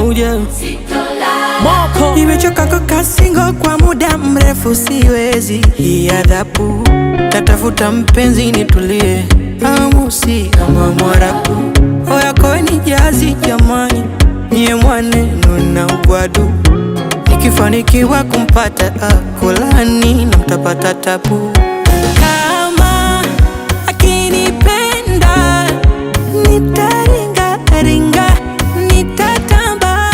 moja. Moko nimechoka kukaa single kwa muda mrefu, siwezi hii adhabu. Tatafuta mpenzi nitulie, amusi kama Mwarabu. Oya koeni jazi jamani, niye mwanenu na ugwadu. Nikifanikiwa kumpata akolani na mtapata tabu. Kama akinipenda nitaringa ringa, nitatamba.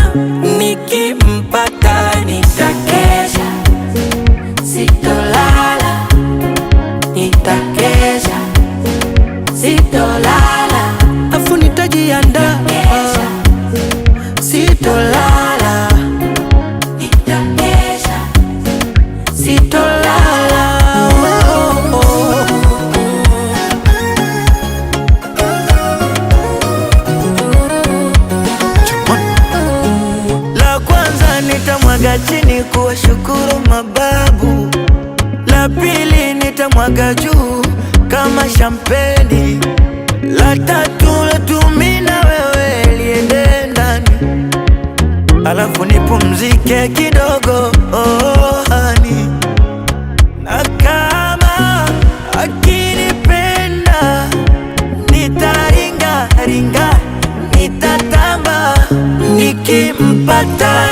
Nikimpata nitakesha, sitolala. Nitakesha, sitolala. Afu nitajiandaa, sitolala. Nitakesha, sitolala. Oh, oh. La kwanza nitamwaga chini kuwashukuru mababu. La pili nitamwaga juu kama shampeni. La tatu letu mimi na wewe liende ndani, alafu nipumzike kidogo, oh, hani. Na kama akinipenda nitaringa ringa, nitatamba. Nikimpata